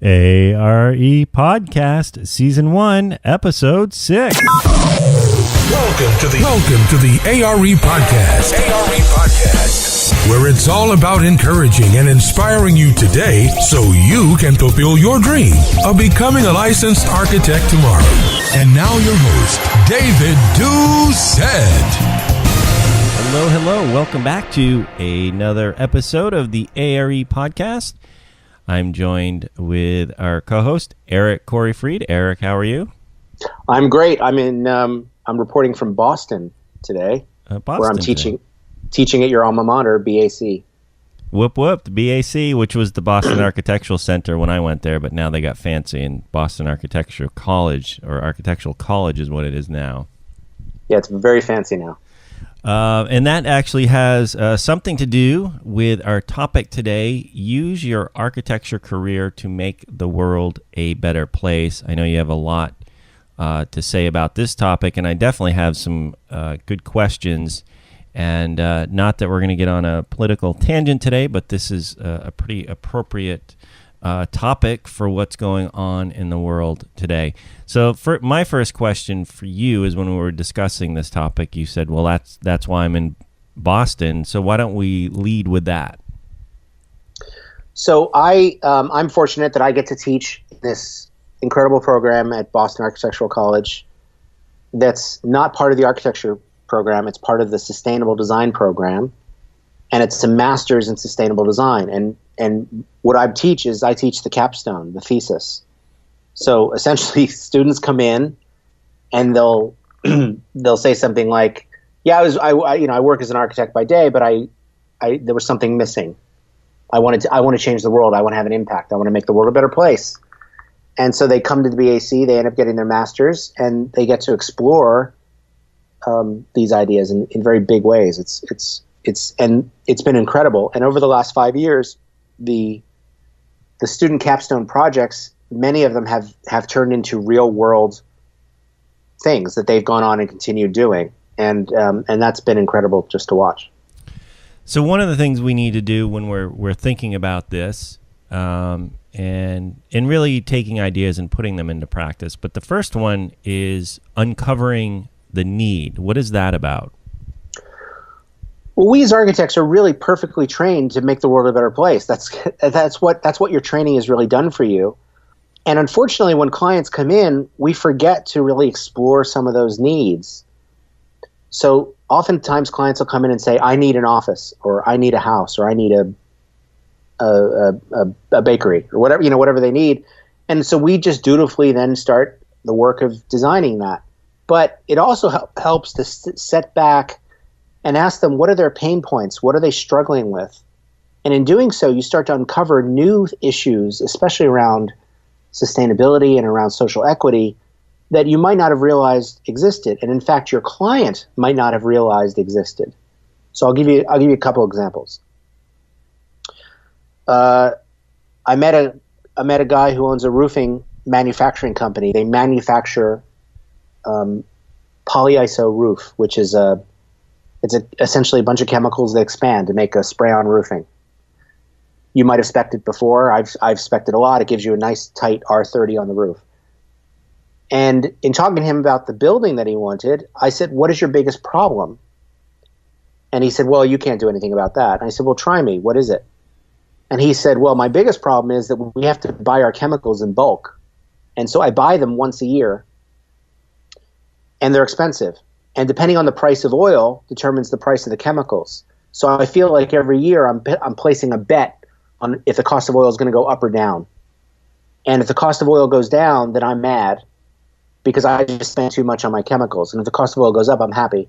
ARE Podcast, Season 1, Episode 6. Welcome to the ARE Podcast. Where it's all about encouraging and inspiring you today so you can fulfill your dream of becoming a licensed architect tomorrow. And now your host, David Doucette. Hello. Welcome back to another episode of the ARE Podcast. I'm joined with our co-host, Eric Corey Freed. Eric, how are you? I'm great. I'm reporting from Boston today, where I'm teaching at your alma mater, BAC. Whoop, the BAC, which was the Boston Architectural Center when I went there, but now they got fancy, and Boston Architectural College, or Architectural College is what it is now. Yeah, it's very fancy now. And that actually has something to do with our topic today. Use your architecture career to make the world a better place. I know you have a lot to say about this topic, and I definitely have some good questions. And not that we're going to get on a political tangent today, but this is a pretty appropriate topic for what's going on in the world today. So for my first question for you is, when we were discussing this topic, you said, well, that's why I'm in Boston. So why don't we lead with that? So I'm fortunate that I get to teach this incredible program at Boston Architectural College that's not part of the architecture program. It's part of the sustainable design program, and it's a master's in sustainable design. And what I teach the capstone, the thesis. So essentially, students come in and they'll say something like, "Yeah, I work as an architect by day, but there was something missing. I want to change the world. I want to have an impact. I want to make the world a better place." And so they come to the BAC. They end up getting their master's, and they get to explore these ideas in very big ways. It's been incredible. And over the last 5 years, the student capstone projects, many of them have turned into real world things that they've gone on and continued doing, and that's been incredible just to watch. So one of the things we need to do when we're thinking about this, and really taking ideas and putting them into practice, but the first one is uncovering the need. What is that about? Well, we as architects are really perfectly trained to make the world a better place. That's what your training has really done for you. And unfortunately, when clients come in, we forget to really explore some of those needs. So oftentimes clients will come in and say, "I need an office," or "I need a house," or "I need a bakery," or whatever they need. And so we just dutifully then start the work of designing that. But it also helps to set back and ask them, what are their pain points? What are they struggling with? And in doing so, you start to uncover new issues, especially around sustainability and around social equity, that you might not have realized existed. And in fact, your client might not have realized existed. So I'll give you a couple examples. I met a guy who owns a roofing manufacturing company. They manufacture polyiso roof, which is essentially a bunch of chemicals they expand to make a spray-on roofing. You might have spec'd it before. I've spec'd it a lot. It gives you a nice tight R30 on the roof. And in talking to him about the building that he wanted, I said, "What is your biggest problem?" And he said, "Well, you can't do anything about that." And I said, "Well, try me. What is it?" And he said, "Well, my biggest problem is that we have to buy our chemicals in bulk. And so I buy them once a year, and they're expensive. And depending on the price of oil determines the price of the chemicals. So I feel like every year I'm placing a bet on if the cost of oil is going to go up or down. And if the cost of oil goes down, then I'm mad because I just spent too much on my chemicals. And if the cost of oil goes up, I'm happy."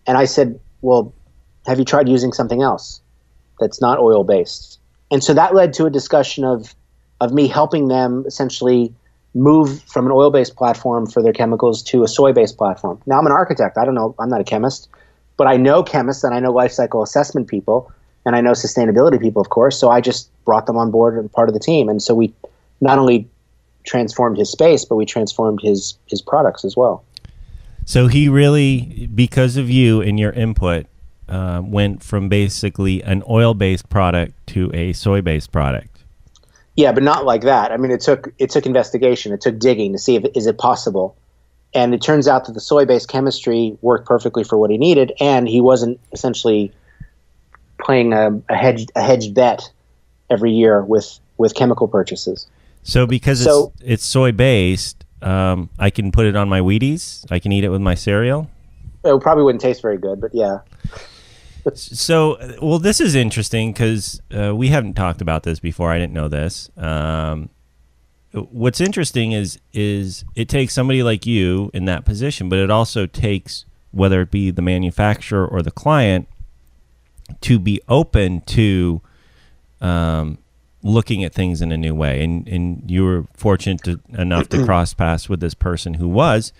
And I said, "Well, have you tried using something else that's not oil-based?" And so that led to a discussion of me helping them essentially move from an oil-based platform for their chemicals to a soy-based platform. Now, I'm an architect. I don't know. I'm not a chemist. But I know chemists, and I know life cycle assessment people, and I know sustainability people, of course. So I just brought them on board and part of the team. And so we not only transformed his space, but we transformed his products as well. So he really, because of you and your input, went from basically an oil-based product to a soy-based product. Yeah, but not like that. I mean, it took investigation. It took digging to see if is it possible. And it turns out that the soy-based chemistry worked perfectly for what he needed, and he wasn't essentially playing a hedged bet every year with chemical purchases. So because it's soy-based, I can put it on my Wheaties? I can eat it with my cereal? It probably wouldn't taste very good, but yeah. So, well, this is interesting because we haven't talked about this before. I didn't know this. What's interesting is it takes somebody like you in that position, but it also takes, whether it be the manufacturer or the client, to be open to looking at things in a new way. And you were fortunate enough to cross paths with this person who was,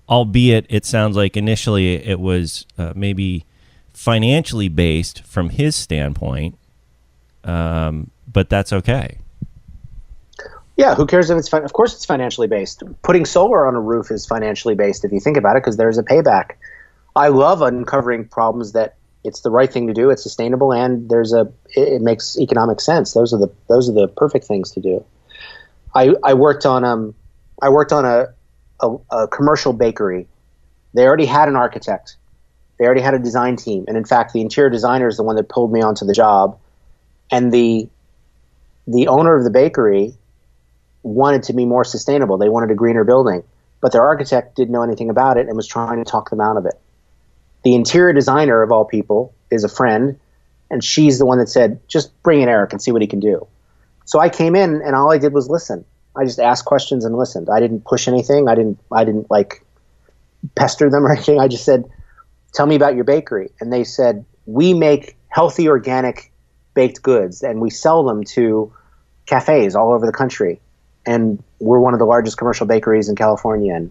albeit it sounds like initially it was maybe financially based from his standpoint, but that's okay. Yeah, who cares if it's of course it's financially based. Putting solar on a roof is financially based if you think about it, because there's a payback. I love uncovering problems that it's the right thing to do, it's sustainable, and it makes economic sense. Those are the perfect things to do. I worked on a commercial bakery. They already had an architect. They already had a design team, and in fact, the interior designer is the one that pulled me onto the job. And the owner of the bakery wanted to be more sustainable. They wanted a greener building, but their architect didn't know anything about it and was trying to talk them out of it. The interior designer, of all people, is a friend, and she's the one that said, just bring in Eric and see what he can do. So I came in, and all I did was listen. I just asked questions and listened. I didn't push anything. I didn't like pester them or anything. I just said, tell me about your bakery. And they said, we make healthy, organic baked goods, and we sell them to cafes all over the country. And we're one of the largest commercial bakeries in California.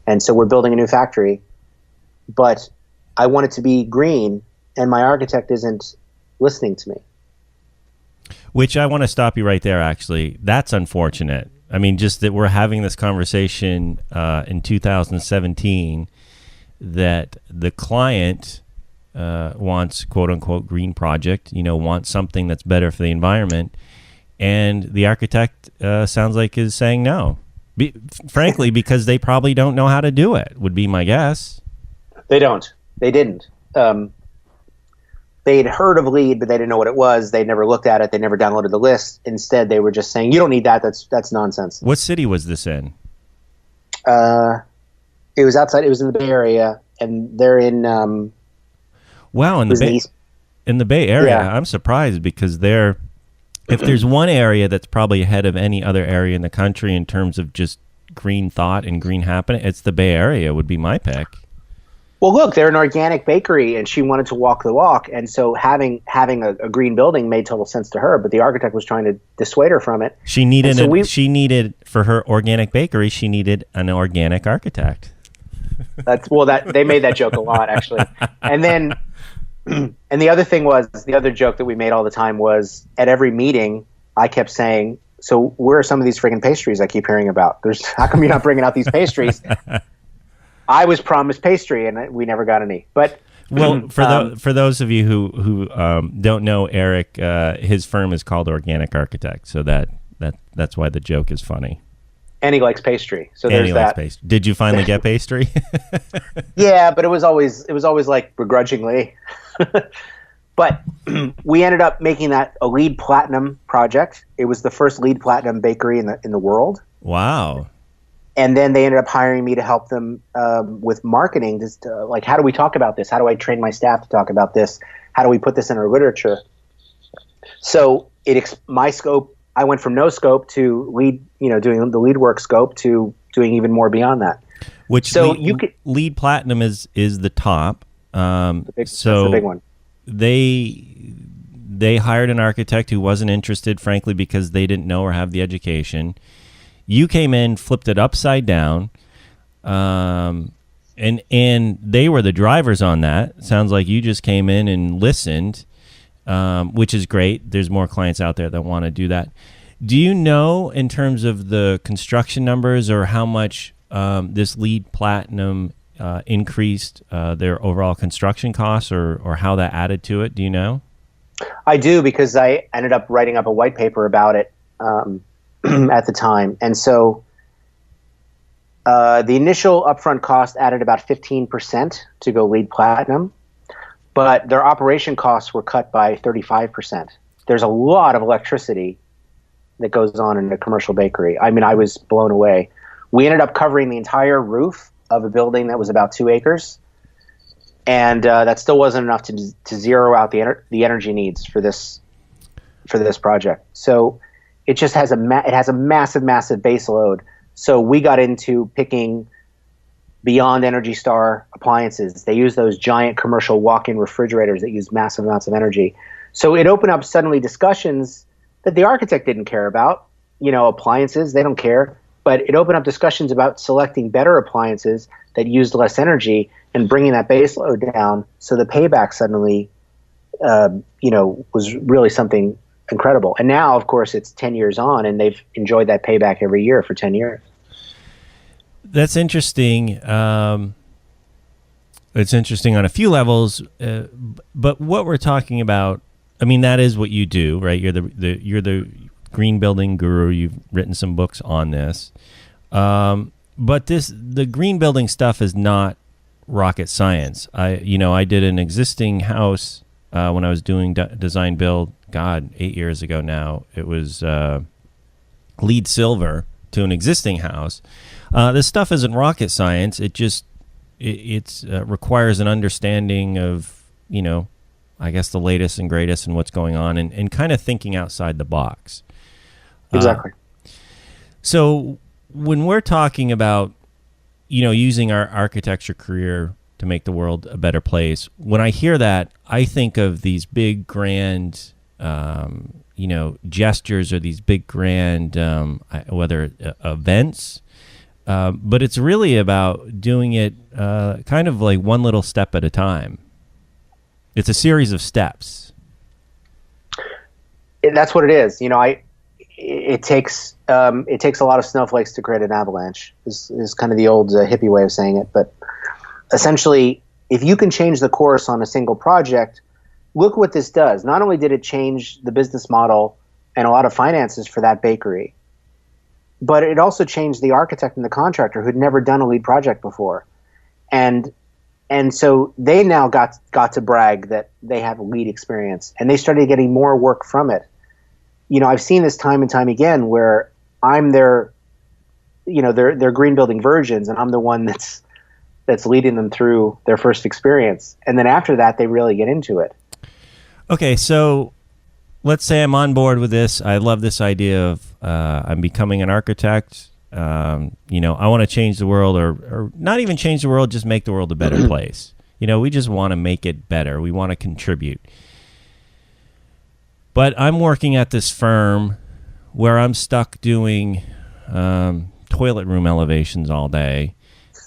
And so we're building a new factory. But I want it to be green, and my architect isn't listening to me. Which I want to stop you right there, actually. That's unfortunate. I mean, just that we're having this conversation in 2017 that the client wants, quote unquote, green project, wants something that's better for the environment. And the architect sounds like is saying no. Frankly, because they probably don't know how to do it, would be my guess. They don't. They didn't. They'd heard of LEED, but they didn't know what it was. They never looked at it. They never downloaded the list. Instead, they were just saying, you don't need that. That's nonsense. What city was this in? It was outside. It was in the Bay Area, and they're in. Wow, in the Bay Area, yeah. I'm surprised because if there's one area that's probably ahead of any other area in the country in terms of just green thought and green happening, it's the Bay Area would be my pick. Well, look, they're an organic bakery, and she wanted to walk the walk, and so having a green building made total sense to her. But the architect was trying to dissuade her from it. She needed for her organic bakery. She needed an organic architect. They made that joke a lot, actually. And then, and the other thing was, the other joke that we made all the time was, at every meeting, I kept saying, "So where are some of these friggin' pastries I keep hearing about? How come you're not bringing out these pastries?" I was promised pastry, and we never got any. But well, for those of you who don't know Eric, his firm is called Organic Architect, so that's why the joke is funny. And he likes pastry, so there's that. Pastry. Did you finally get pastry? Yeah, but it was always like begrudgingly. But we ended up making that a LEED Platinum project. It was the first LEED Platinum bakery in the world. Wow. And then they ended up hiring me to help them with marketing. Just like, how do we talk about this? How do I train my staff to talk about this? How do we put this in our literature? So my scope, I went from no scope to LEED, doing the LEED work scope to doing even more beyond that. LEED Platinum is the top. That's the big one. They hired an architect who wasn't interested, frankly, because they didn't know or have the education. You came in, flipped it upside down, and they were the drivers on that. Sounds like you just came in and listened, which is great. There's more clients out there that want to do that. Do you know, in terms of the construction numbers, or how much this LEED Platinum increased their overall construction costs, or how that added to it? Do you know? I do, because I ended up writing up a white paper about it. at the time. And so the initial upfront cost added about 15% to go LEED Platinum, but their operation costs were cut by 35%. There's a lot of electricity that goes on in a commercial bakery. I mean, I was blown away. We ended up covering the entire roof of a building that was about 2 acres, and that still wasn't enough to zero out the energy needs for this project. So it just has a massive base load. So we got into picking beyond Energy Star appliances. They use those giant commercial walk-in refrigerators that use massive amounts of energy. So it opened up suddenly discussions that the architect didn't care about. Appliances, they don't care. But it opened up discussions about selecting better appliances that used less energy and bringing that base load down. So the payback suddenly, was really something incredible. And now, of course, it's 10 years on, and they've enjoyed that payback every year for 10 years. That's interesting. It's interesting on a few levels, but what we're talking about, I mean, that is what you do, right? You're the green building guru. You've written some books on this, but the green building stuff is not rocket science. I did an existing house when I was doing design build. 8 years ago now. It was LEED Silver to an existing house. This stuff isn't rocket science. It just it requires an understanding of I guess the latest and greatest and what's going on, and kind of thinking outside the box. Exactly. So when we're talking about using our architecture career to make the world a better place, when I hear that, I think of these big grand gestures or these big grand whether events, but it's really about doing it kind of like one little step at a time. It's a series of steps. That's what it is. It takes a lot of snowflakes to create an avalanche. Is kind of the old hippie way of saying it. But essentially, if you can change the course on a single project, look what this does. Not only did it change the business model and a lot of finances for that bakery, but it also changed the architect and the contractor who'd never done a LEED project before. And so they now got to brag that they have a LEED experience, and they started getting more work from it. I've seen this time and time again where I'm their green building virgins, and I'm the one that's leading them through their first experience. And then after that, they really get into it. Okay, so let's say I'm on board with this. I love this idea of I'm becoming an architect. I want to change the world, or not even change the world, just make the world a better place. We just want to make it better. We want to contribute. But I'm working at this firm where I'm stuck doing toilet room elevations all day.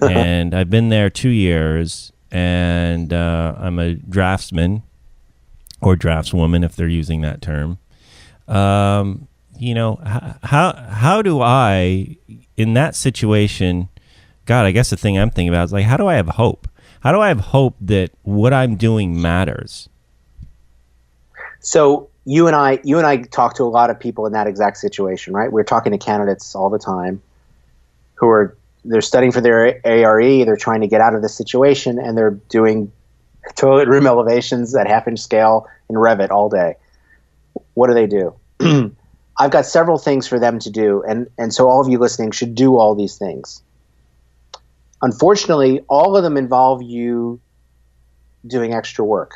And I've been there 2 years, and I'm a draftsman, or draftswoman if they're using that term. How do I, in that situation, I guess the thing I'm thinking about is like, how do I have hope? How do I have hope that what I'm doing matters? So you and I talk to a lot of people in that exact situation, right? We're talking to candidates all the time they're studying for their ARE, they're trying to get out of this situation, and they're doing toilet room elevations at half-inch scale in Revit all day. What do they do? I've got several things for them to do, and so all of you listening should do all these things. Unfortunately, all of them involve you doing extra work,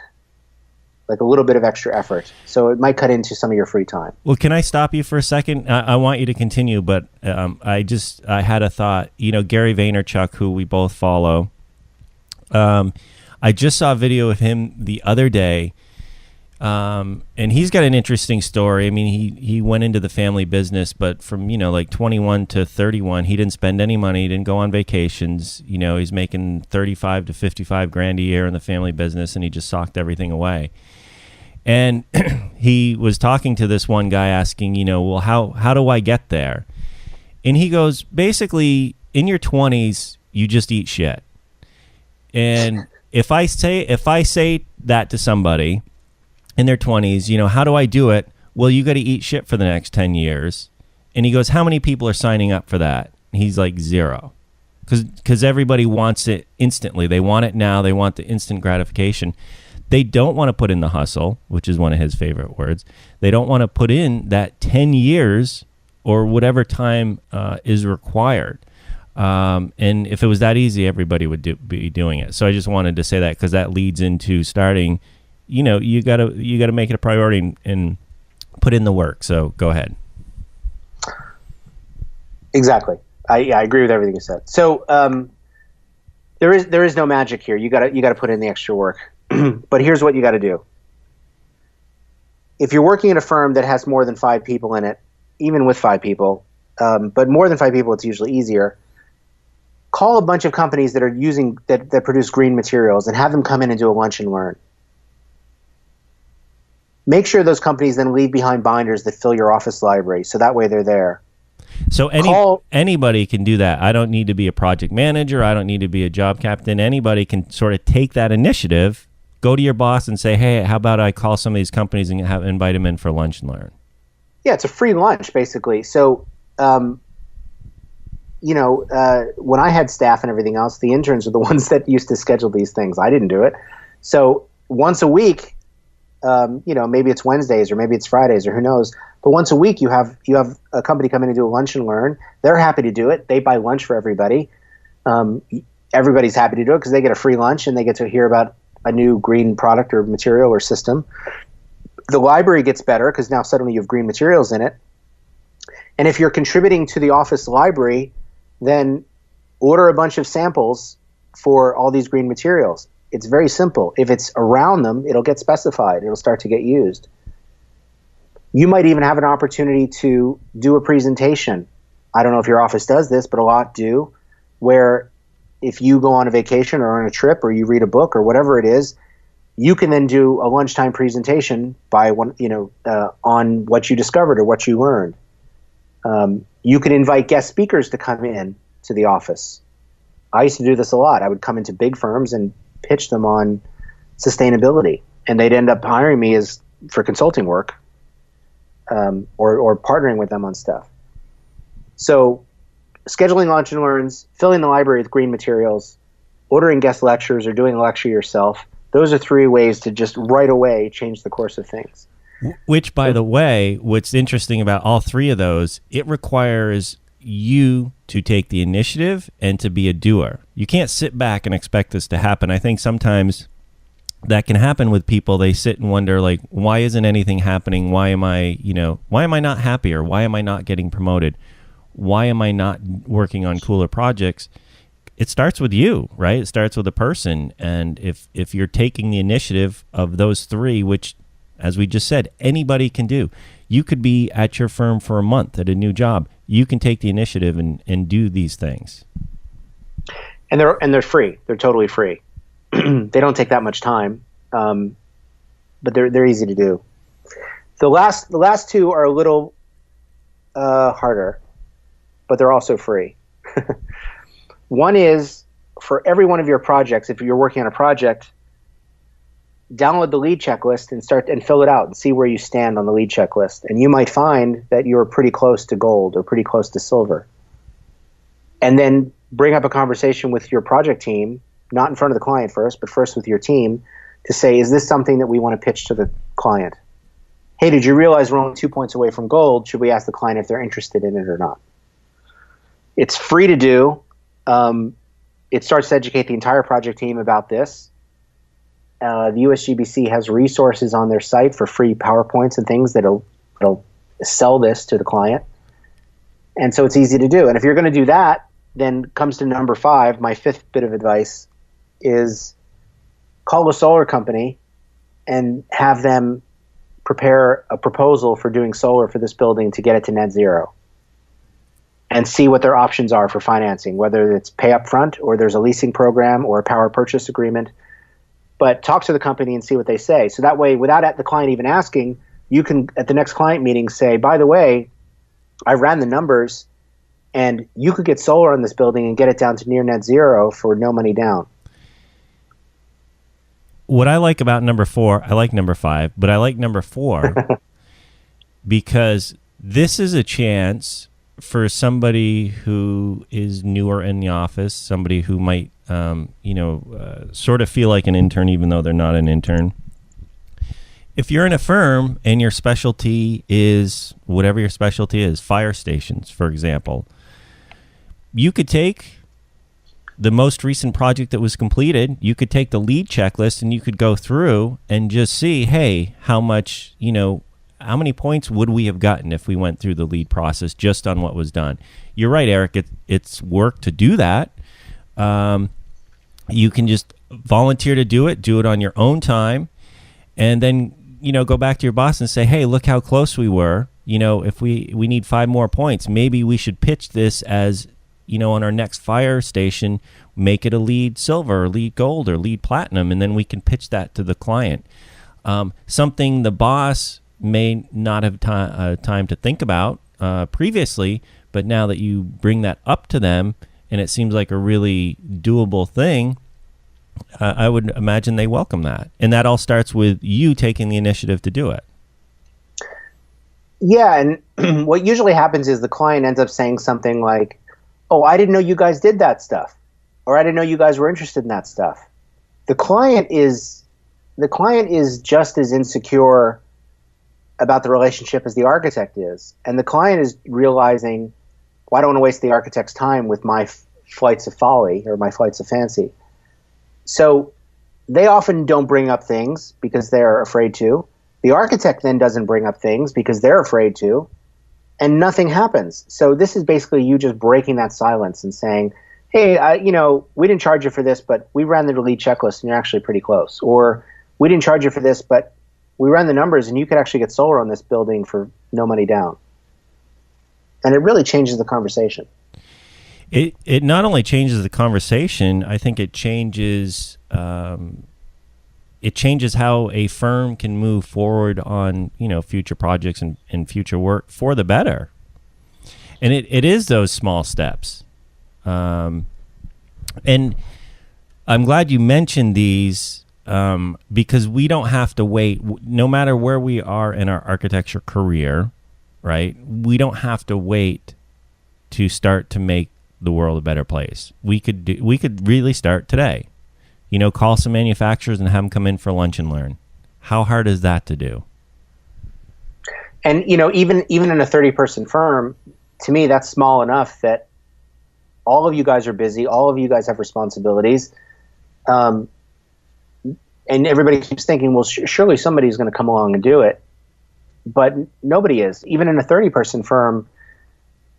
like a little bit of extra effort. So it might cut into some of your free time. Well, can I stop you for a second? I want you to continue, but I had a thought. Gary Vaynerchuk, who we both follow, I just saw a video of him the other day, and he's got an interesting story. I mean, he went into the family business, but from, like 21 to 31, he didn't spend any money, he didn't go on vacations. He's making 35 to 55 grand a year in the family business, and he just socked everything away. And he was talking to this one guy asking, well, how do I get there? And he goes, basically, in your 20s, you just eat shit. And if I say that to somebody in their 20s, how do I do it? Well, you got to eat shit for the next 10 years. And he goes, how many people are signing up for that? And he's like, 0. Because everybody wants it instantly. They want it now. They want the instant gratification. They don't want to put in the hustle, which is one of his favorite words. They don't want to put in that 10 years or whatever time is required. And if it was that easy, everybody would be doing it. So I just wanted to say that because that leads into starting, you gotta make it a priority and put in the work. So go ahead. Exactly. I agree with everything you said. So there is no magic here. You gotta put in the extra work. But here's what you got to do. If you're working in a firm that has more than 5 people in it, even with 5 people, but more than 5 people, it's usually easier. Call a bunch of companies that are using that produce green materials and have them come in and do a lunch and learn. Make sure those companies then leave behind binders that fill your office library, so that way they're there. So anybody can do that. I don't need to be a project manager. I don't need to be a job captain. Anybody can sort of take that initiative, go to your boss and say, hey, how about I call some of these companies and invite them in for lunch and learn? Yeah, it's a free lunch, basically. So, when I had staff and everything else, the interns are the ones that used to schedule these things. I didn't do it. So once a week, maybe it's Wednesdays or maybe it's Fridays or who knows, but once a week you have a company come in and do a lunch and learn. They're happy to do it. They buy lunch for everybody. Everybody's happy to do it because they get a free lunch and they get to hear about a new green product or material or system. The library gets better because now suddenly you have green materials in it. And if you're contributing to the office library, then order a bunch of samples for all these green materials. It's very simple. If it's around them, it'll get specified. It'll start to get used. You might even have an opportunity to do a presentation. I don't know if your office does this, but a lot do, where if you go on a vacation or on a trip or you read a book or whatever it is, you can then do a lunchtime presentation on what you discovered or what you learned. You can invite guest speakers to come in to the office. I used to do this a lot. I would come into big firms and pitch them on sustainability, and they'd end up hiring me for consulting work, or partnering with them on stuff. So scheduling lunch and learns, filling the library with green materials, ordering guest lectures or doing a lecture yourself. Those are 3 ways to just right away change the course of things. Which, by the way, what's interesting about all 3 of those, it requires you to take the initiative and to be a doer. You can't sit back and expect this to happen. I think sometimes that can happen with people. They sit and wonder, like, why isn't anything happening? Why am I not happier? Why am I not getting promoted? Why am I not working on cooler projects? It starts with you, right? It starts with a person. And if you're taking the initiative of those 3, which, as we just said, anybody can do. You could be at your firm for a month at a new job. You can take the initiative and do these things. And they're free. They're totally free. They don't take that much time, but they're easy to do. The last 2 are a little harder, but they're also free. One is, for every one of your projects, if you're working on a project, download the lead checklist and fill it out and see where you stand on the lead checklist. And you might find that you're pretty close to gold or pretty close to silver. And then bring up a conversation with your project team, not in front of the client first, but first with your team, to say, is this something that we want to pitch to the client? Hey, did you realize we're only 2 points away from gold? Should we ask the client if they're interested in it or not? It's free to do. It starts to educate the entire project team about this. The USGBC has resources on their site for free PowerPoints and things that'll sell this to the client. And so it's easy to do. And if you're going to do that, then comes to number 5, my 5th bit of advice is call a solar company and have them prepare a proposal for doing solar for this building to get it to net zero. And see what their options are for financing, whether it's pay up front or there's a leasing program or a power purchase agreement. But talk to the company and see what they say. So that way, without the client even asking, you can, at the next client meeting, say, by the way, I ran the numbers and you could get solar on this building and get it down to near net zero for no money down. What I like about number 4, I like number 5, but I like number 4 because this is a chance for somebody who is newer in the office, somebody who might, sort of feel like an intern even though they're not an intern. If you're in a firm and your specialty is whatever your specialty is, fire stations, for example, you could take the most recent project that was completed, you could take the lead checklist and you could go through and just see, hey, how many points would we have gotten if we went through the lead process just on what was done? You're right, Eric. It's work to do that. You can just volunteer to do it on your own time, and then, go back to your boss and say, hey, look how close we were. If we need 5 more points, maybe we should pitch this as, on our next fire station, make it a lead silver or lead gold or lead platinum, and then we can pitch that to the client. Something the boss may not have time to think about previously, but now that you bring that up to them and it seems like a really doable thing, I would imagine they welcome that. And that all starts with you taking the initiative to do it. Yeah, and what usually happens is the client ends up saying something like, oh, I didn't know you guys did that stuff, or I didn't know you guys were interested in that stuff. The client is just as insecure about the relationship as the architect is. And the client is realizing, well, I don't want to waste the architect's time with my flights of folly or my flights of fancy. So they often don't bring up things because they're afraid to. The architect then doesn't bring up things because they're afraid to, and nothing happens. So this is basically you just breaking that silence and saying, hey, we didn't charge you for this, but we ran the lead checklist and you're actually pretty close. Or we didn't charge you for this, but we ran the numbers and you could actually get solar on this building for no money down. And it really changes the conversation. It not only changes the conversation, I think it changes how a firm can move forward on, future projects and future work for the better. And it is those small steps. And I'm glad you mentioned these because we don't have to wait. No matter where we are in our architecture career, right? We don't have to wait to start to make the world a better place. We could really start today. Call some manufacturers and have them come in for lunch and learn. How hard is that to do? And even in a 30-person firm, to me that's small enough that all of you guys are busy, all of you guys have responsibilities, and everybody keeps thinking, well, surely somebody's going to come along and do it, but nobody is. Even in a 30-person firm,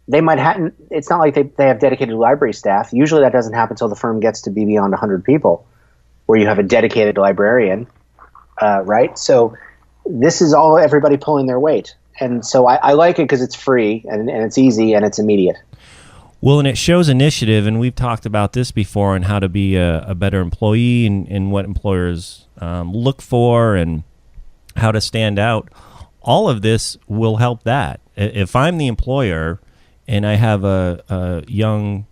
they might have. It's not like they have dedicated library staff. Usually that doesn't happen until the firm gets to be beyond 100 people, where you have a dedicated librarian, right? So this is all everybody pulling their weight. And so I like it because it's free and it's easy and it's immediate. Well, and it shows initiative, and we've talked about this before on how to be a better employee and what employers look for and how to stand out. All of this will help that. If I'm the employer and I have a young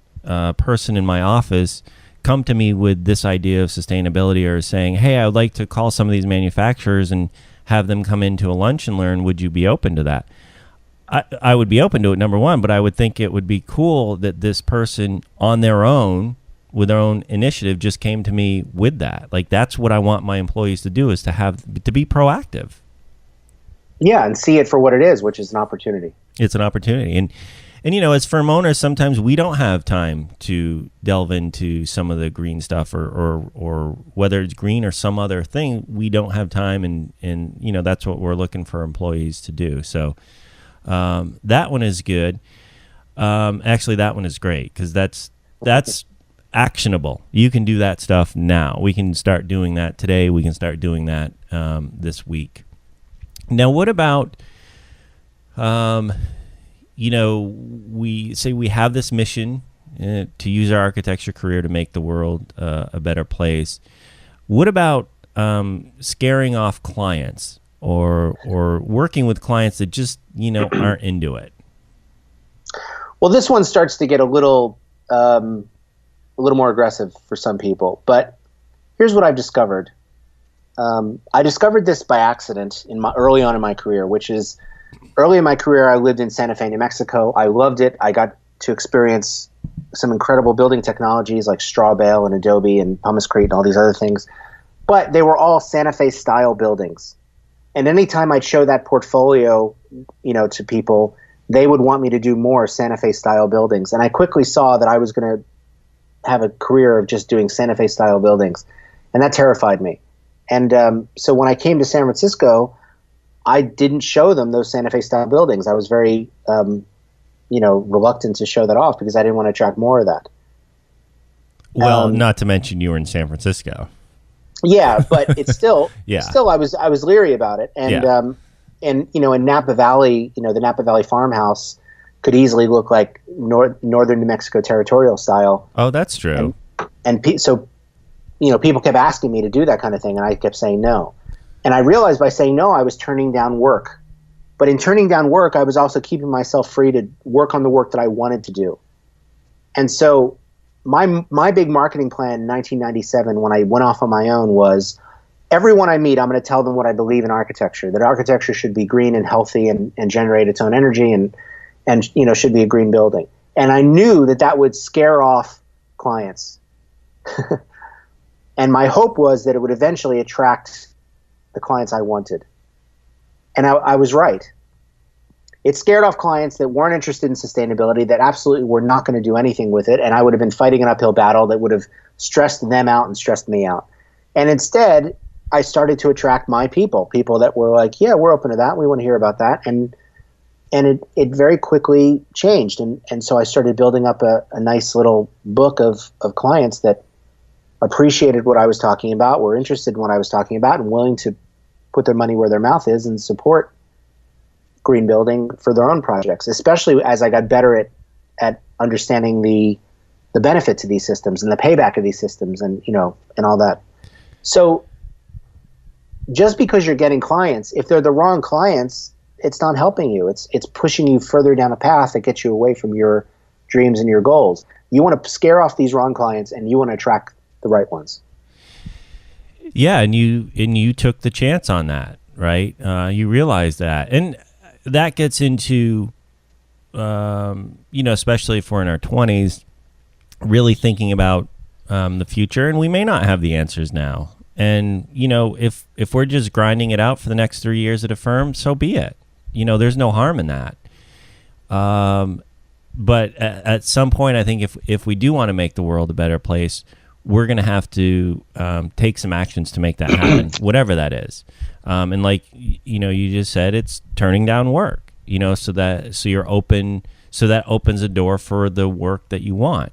person in my office come to me with this idea of sustainability or saying, hey, I would like to call some of these manufacturers and have them come into a lunch and learn, would you be open to that? I would be open to it, number one, but I would think it would be cool that this person on their own, with their own initiative, just came to me with that. Like, that's what I want my employees to do, is to be proactive. Yeah, and see it for what it is, which is an opportunity. It's an opportunity. And as firm owners, sometimes we don't have time to delve into some of the green stuff or whether it's green or some other thing, we don't have time. And that's what we're looking for employees to do. So that one is good. Actually, that one is great because that's actionable. You can do that stuff now. We can start doing that today. We can start doing that this week. Now, what about, we say we have this mission to use our architecture career to make the world a better place. What about scaring off clients or working with clients that just, aren't into it? Well, this one starts to get a little more aggressive for some people. But here's what I've discovered. I discovered this by accident early on in my career, which is early in my career, I lived in Santa Fe, New Mexico. I loved it. I got to experience some incredible building technologies like straw bale and Adobe and pumice crete and all these other things. But they were all Santa Fe style buildings. And anytime I'd show that portfolio, to people, they would want me to do more Santa Fe style buildings. And I quickly saw that I was going to have a career of just doing Santa Fe style buildings. And that terrified me. And so when I came to San Francisco, I didn't show them those Santa Fe style buildings. I was very, reluctant to show that off because I didn't want to attract more of that. Well, not to mention you were in San Francisco. Yeah, but it's still, I was leery about it. And, in Napa Valley, the Napa Valley farmhouse could easily look like northern New Mexico territorial style. Oh, that's true. So people kept asking me to do that kind of thing, and I kept saying no. And I realized by saying no, I was turning down work. But in turning down work, I was also keeping myself free to work on the work that I wanted to do. And so my big marketing plan in 1997, when I went off on my own, was everyone I meet, I'm going to tell them what I believe in architecture, that architecture should be green and healthy and generate its own energy and should be a green building. And I knew that would scare off clients. And my hope was that it would eventually attract the clients I wanted. And I was right. It scared off clients that weren't interested in sustainability, that absolutely were not going to do anything with it, and I would have been fighting an uphill battle that would have stressed them out and stressed me out. And instead, I started to attract my people that were like, yeah, we're open to that. We want to hear about that. And it very quickly changed. And so I started building up a nice little book of clients that appreciated what I was talking about, were interested in what I was talking about, and willing to put their money where their mouth is and support green building for their own projects, especially as I got better at understanding the benefits of these systems and the payback of these systems and all that. So just because you're getting clients, if they're the wrong clients, it's not helping you. It's pushing you further down a path that gets you away from your dreams and your goals. You want to scare off these wrong clients, and you want to attract the right ones. Yeah, and you took the chance on that, right? You realized that, and that gets into, especially if we're in our 20s, really thinking about the future, and we may not have the answers now. And if we're just grinding it out for the next 3 years at a firm, so be it. There's no harm in that. But at some point, I think if we do want to make the world a better place, we're going to have to take some actions to make that happen, whatever that is. And like, you just said, it's turning down work, so you're open, so that opens a door for the work that you want.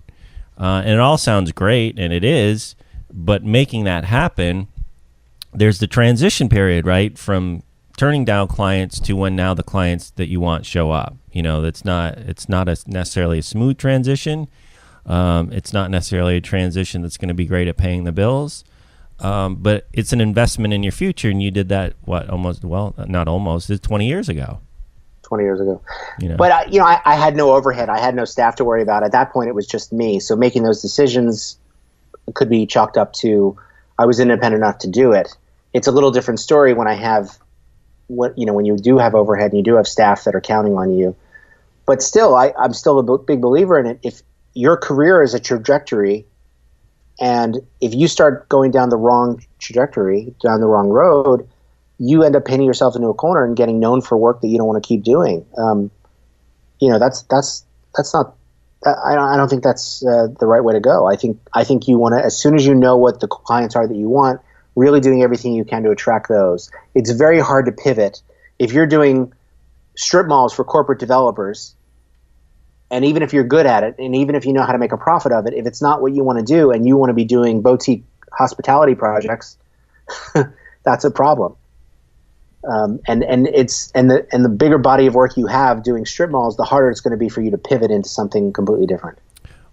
And it all sounds great, and it is, but making that happen, there's the transition period, right? From turning down clients to when now the clients that you want show up. It's not necessarily a smooth transition. It's not necessarily a transition that's going to be great at paying the bills, but it's an investment in your future, and you did that, it's 20 years ago. 20 years ago. But, I had no overhead. I had no staff to worry about. At that point, it was just me. So making those decisions could be chalked up to I was independent enough to do it. It's a little different story when when you do have overhead and you do have staff that are counting on you. But still, I'm still a big believer in it. If your career is a trajectory, and if you start going down the wrong trajectory, down the wrong road, you end up painting yourself into a corner and getting known for work that you don't want to keep doing. That's not. I don't think that's the right way to go. I think you want to, as soon as you know what the clients are that you want, really doing everything you can to attract those. It's very hard to pivot if you're doing strip malls for corporate developers. And even if you're good at it, and even if you know how to make a profit of it, if it's not what you want to do and you want to be doing boutique hospitality projects, that's a problem. And the bigger body of work you have doing strip malls, the harder it's going to be for you to pivot into something completely different.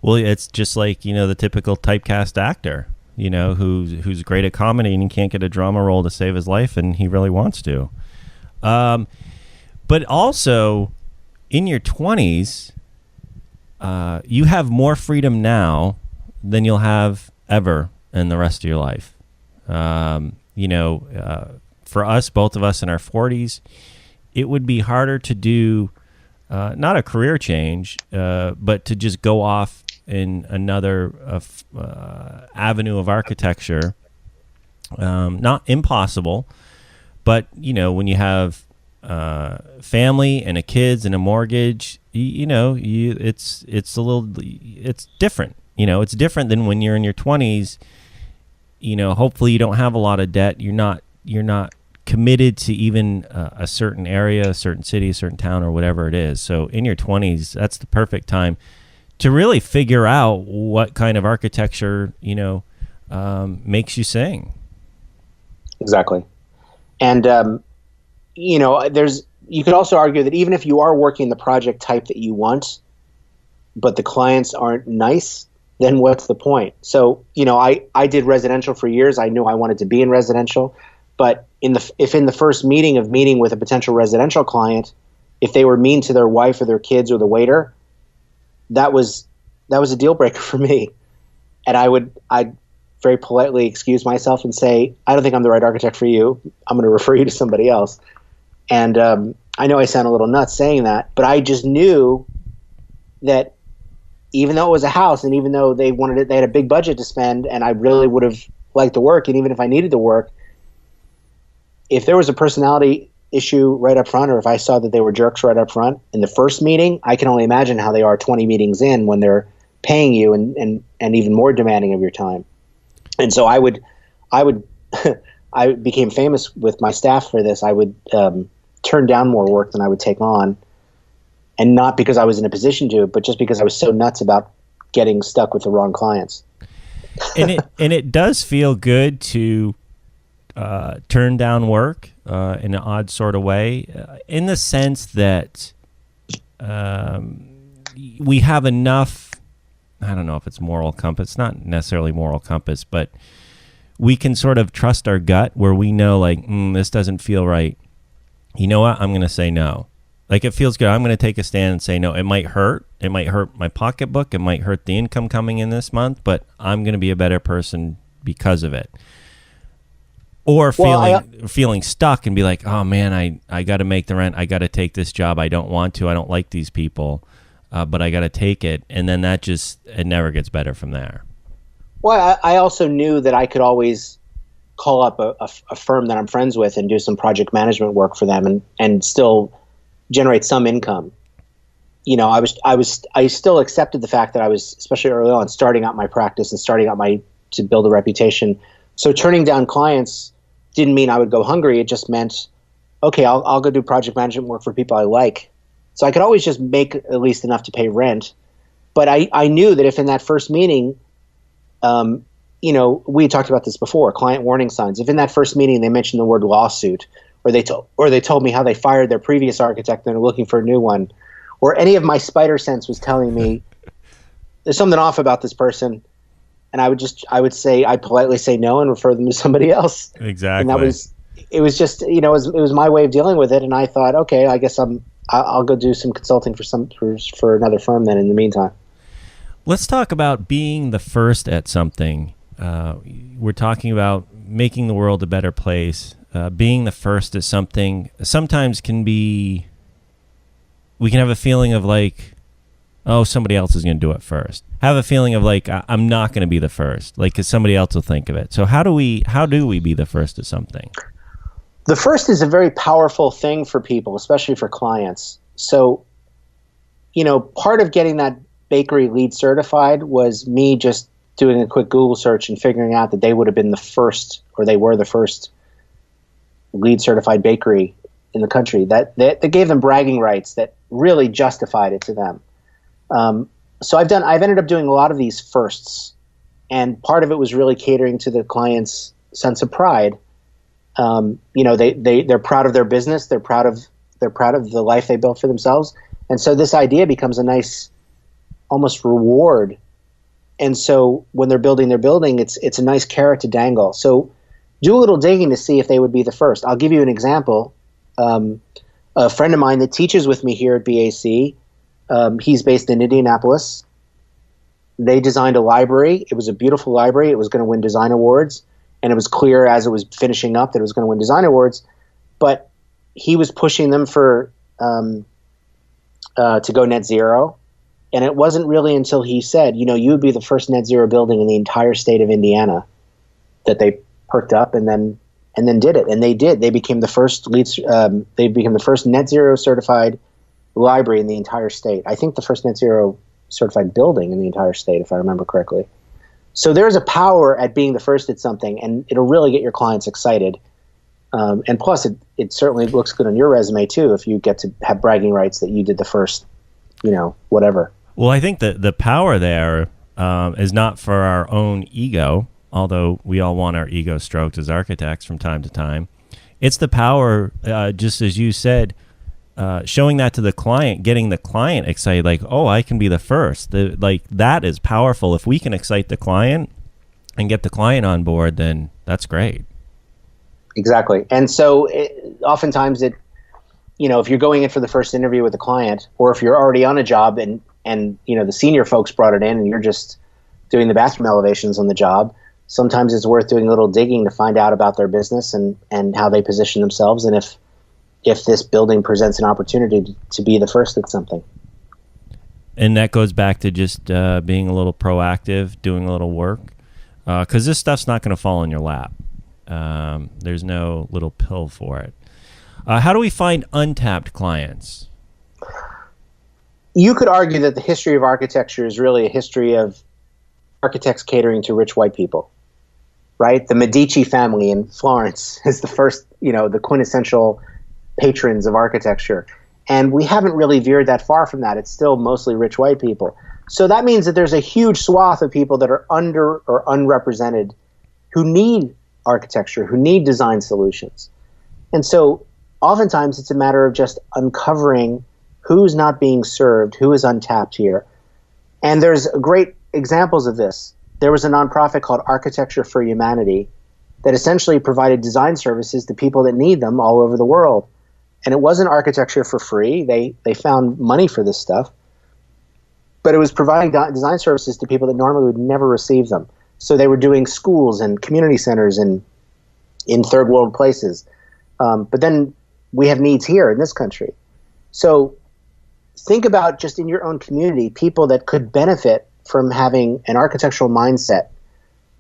Well, it's just like, the typical typecast actor, who's great at comedy and he can't get a drama role to save his life, and he really wants to. But also, in your 20s, you have more freedom now than you'll have ever in the rest of your life. For us, both of us in our 40s, it would be harder to do not a career change, but to just go off in another avenue of architecture. Not impossible, but when you have family and a kids and a mortgage, it's different. It's different than when you're in your 20s. Hopefully you don't have a lot of debt. You're not committed to even a certain area, a certain city, a certain town, or whatever it is. So in your 20s, that's the perfect time to really figure out what kind of architecture makes you sing. Exactly. And you could also argue that even if you are working the project type that you want, but the clients aren't nice, then what's the point? So, I did residential for years. I knew I wanted to be in residential, but if in the first meeting with a potential residential client, if they were mean to their wife or their kids or the waiter, that was a deal breaker for me. And I'd very politely excuse myself and say, I don't think I'm the right architect for you. I'm going to refer you to somebody else. And I know I sound a little nuts saying that, but I just knew that even though it was a house and even though they had a big budget to spend and I really would have liked the work, and even if I needed the work, if there was a personality issue right up front, or if I saw that they were jerks right up front in the first meeting, I can only imagine how they are 20 meetings in when they're paying you and even more demanding of your time. And so I became famous with my staff for this. I would turn down more work than I would take on, and not because I was in a position to, but just because I was so nuts about getting stuck with the wrong clients. And it does feel good to turn down work in an odd sort of way, in the sense that we have enough. I don't know if it's moral compass, not necessarily moral compass, but we can sort of trust our gut where we know this doesn't feel right. You know what? I'm going to say no. It feels good. I'm going to take a stand and say no. It might hurt. It might hurt my pocketbook. It might hurt the income coming in this month, but I'm going to be a better person because of it. Or feeling stuck and be like, oh man, I got to make the rent. I got to take this job. I don't want to. I don't like these people. But I got to take it. And then it never gets better from there. Well, I also knew that I could always call up a firm that I'm friends with and do some project management work for them and still generate some income. I still accepted the fact that I was, especially early on, starting out my practice and starting out to build a reputation. So turning down clients didn't mean I would go hungry. It just meant, okay, I'll go do project management work for people I like. So I could always just make at least enough to pay rent. But I knew that if in that first meeting, we talked about this before, client warning signs. If in that first meeting they mentioned the word lawsuit, or they told me how they fired their previous architect and they're looking for a new one, or any of my spider sense was telling me there's something off about this person, and I'd politely say no and refer them to somebody else. Exactly. And it was my way of dealing with it. And I thought, okay, I guess I'll go do some consulting for another firm then in the meantime. Let's talk about being the first at something. We're talking about making the world a better place. Being the first at something sometimes we can have a feeling of somebody else is going to do it first. Have a feeling of I'm not going to be the first, because somebody else will think of it. So how do we be the first at something? The first is a very powerful thing for people, especially for clients. So, part of getting that bakery LEED certified was me just doing a quick Google search and figuring out that they would have been the first, or they were the first LEED certified bakery in the country. That gave them bragging rights that really justified it to them. So I've ended up doing a lot of these firsts, and part of it was really catering to the client's sense of pride. They're proud of their business. They're proud of the life they built for themselves. And so this idea becomes a nice, almost reward. And so when they're building their building, it's a nice carrot to dangle. So do a little digging to see if they would be the first. I'll give you an example. A friend of mine that teaches with me here at BAC, he's based in Indianapolis. They designed a library. It was a beautiful library. It was going to win design awards. And it was clear as it was finishing up that it was going to win design awards. But he was pushing them for to go net zero. And it wasn't really until he said, you would be the first net zero building in the entire state of Indiana, that they perked up and then did it. And they did. They became the first net zero certified library in the entire state. I think the first net zero certified building in the entire state, if I remember correctly. So there's a power at being the first at something, and it'll really get your clients excited. And plus, it certainly looks good on your resume too if you get to have bragging rights that you did the first, whatever. Well, I think that the power there is not for our own ego, although we all want our ego stroked as architects from time to time. It's the power, just as you said, showing that to the client, getting the client excited, like, oh, I can be the first. That is powerful. If we can excite the client and get the client on board, then that's great. Exactly. And so oftentimes if you're going in for the first interview with the client, or if you're already on a job and the senior folks brought it in and you're just doing the bathroom elevations on the job, sometimes it's worth doing a little digging to find out about their business and how they position themselves, and if this building presents an opportunity to be the first at something. And that goes back to just being a little proactive, doing a little work, because this stuff's not going to fall in your lap. There's no little pill for it. How do we find untapped clients? You could argue that the history of architecture is really a history of architects catering to rich white people, right? The Medici family in Florence is the first, the quintessential patrons of architecture. And we haven't really veered that far from that. It's still mostly rich white people. So that means that there's a huge swath of people that are under or unrepresented who need architecture, who need design solutions. And so oftentimes it's a matter of just uncovering who's not being served, who is untapped here. And there's great examples of this. There was a nonprofit called Architecture for Humanity that essentially provided design services to people that need them all over the world. And it wasn't architecture for free. They found money for this stuff. But it was providing design services to people that normally would never receive them. So they were doing schools and community centers and in third world places. But then we have needs here in this country. So think about just in your own community, people that could benefit from having an architectural mindset,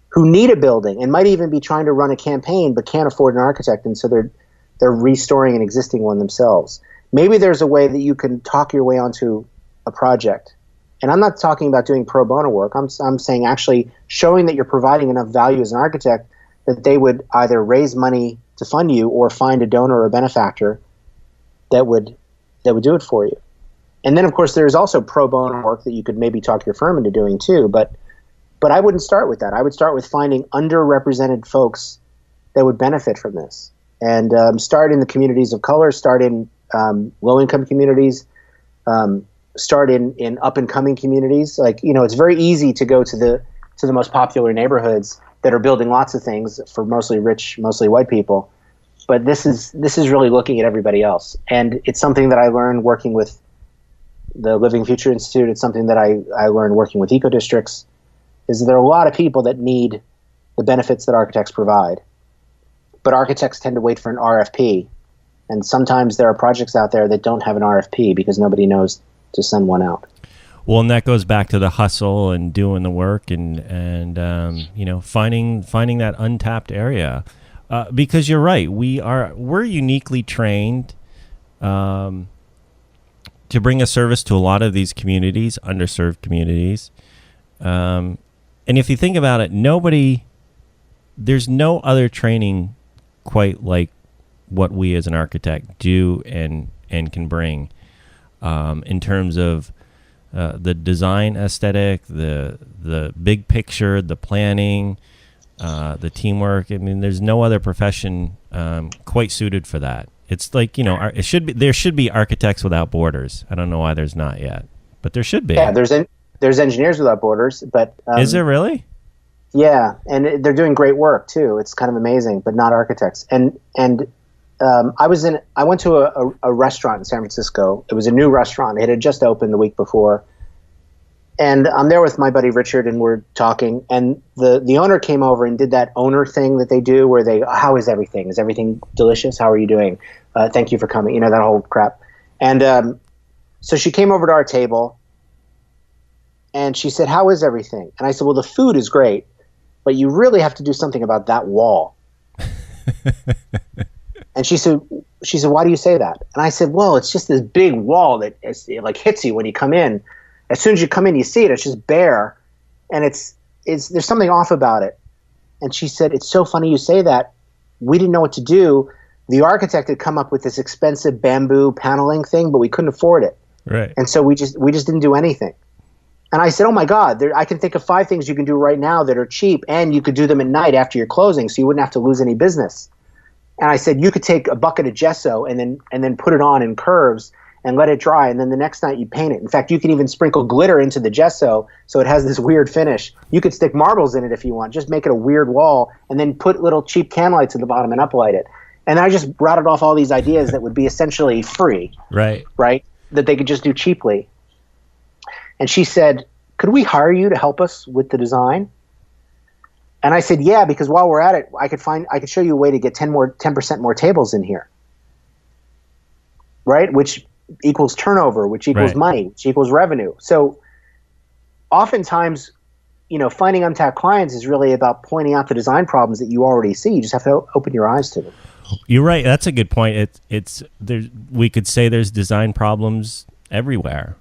who need a building and might even be trying to run a campaign but can't afford an architect, and so they're restoring an existing one themselves. Maybe there's a way that you can talk your way onto a project. And I'm not talking about doing pro bono work. I'm saying actually showing that you're providing enough value as an architect that they would either raise money to fund you or find a donor or a benefactor that would do it for you. And then, of course, there's also pro bono work that you could maybe talk your firm into doing too. But I wouldn't start with that. I would start with finding underrepresented folks that would benefit from this. And start in the communities of color, start in low-income communities, start in up-and-coming communities. It's very easy to go to the most popular neighborhoods that are building lots of things for mostly rich, mostly white people. But this is really looking at everybody else. And it's something that I learned working with the Living Future Institute. It's something that I learned working with eco districts, is that there are a lot of people that need the benefits that architects provide. But architects tend to wait for an RFP. And sometimes there are projects out there that don't have an RFP because nobody knows to send one out. Well, and that goes back to the hustle and doing the work and finding that untapped area. Because you're right, we're uniquely trained to bring a service to a lot of these communities, underserved communities. And if you think about it, there's no other training quite like what we as an architect do and can bring in terms of the design aesthetic, the big picture, the planning, the teamwork. I mean, there's no other profession quite suited for that. It's like, there should be Architects Without Borders. I don't know why there's not yet, but there should be. Yeah, there's Engineers Without Borders, but is there really? Yeah, and they're doing great work too. It's kind of amazing, but not architects. And I went to a restaurant in San Francisco. It was a new restaurant. It had just opened the week before, And I'm there with my buddy Richard, and we're talking. And the owner came over and did that owner thing that they do, where how is everything? Is everything delicious? How are you doing? Thank you for coming. That whole crap. And so she came over to our table, and she said, "How is everything?" And I said, "Well, the food is great, but you really have to do something about that wall." And she said, "Why do you say that?" And I said, "Well, it's just this big wall that it like hits you when you come in. As soon as you come in, you see it. It's just bare, and there's something off about it." And she said, "It's so funny you say that. We didn't know what to do. The architect had come up with this expensive bamboo paneling thing, but we couldn't afford it. Right. And so we just didn't do anything." And I said, "Oh my God, I can think of 5 things you can do right now that are cheap, and you could do them at night after you're closing, so you wouldn't have to lose any business." And I said, "You could take a bucket of gesso and then put it on in curves and let it dry, and then the next night you paint it. In fact, you can even sprinkle glitter into the gesso so it has this weird finish. You could stick marbles in it if you want. Just make it a weird wall, and then put little cheap can lights at the bottom and uplight it." And I just routed off all these ideas that would be essentially free, Right? That they could just do cheaply. And she said, "Could we hire you to help us with the design?" And I said, "Yeah, because while we're at it, I could show you a way to get 10% more tables in here, right? Which equals turnover, which equals money, which equals revenue." So oftentimes, finding untapped clients is really about pointing out the design problems that you already see. You just have to open your eyes to them. You're right. That's a good point. It's there. We could say there's design problems everywhere.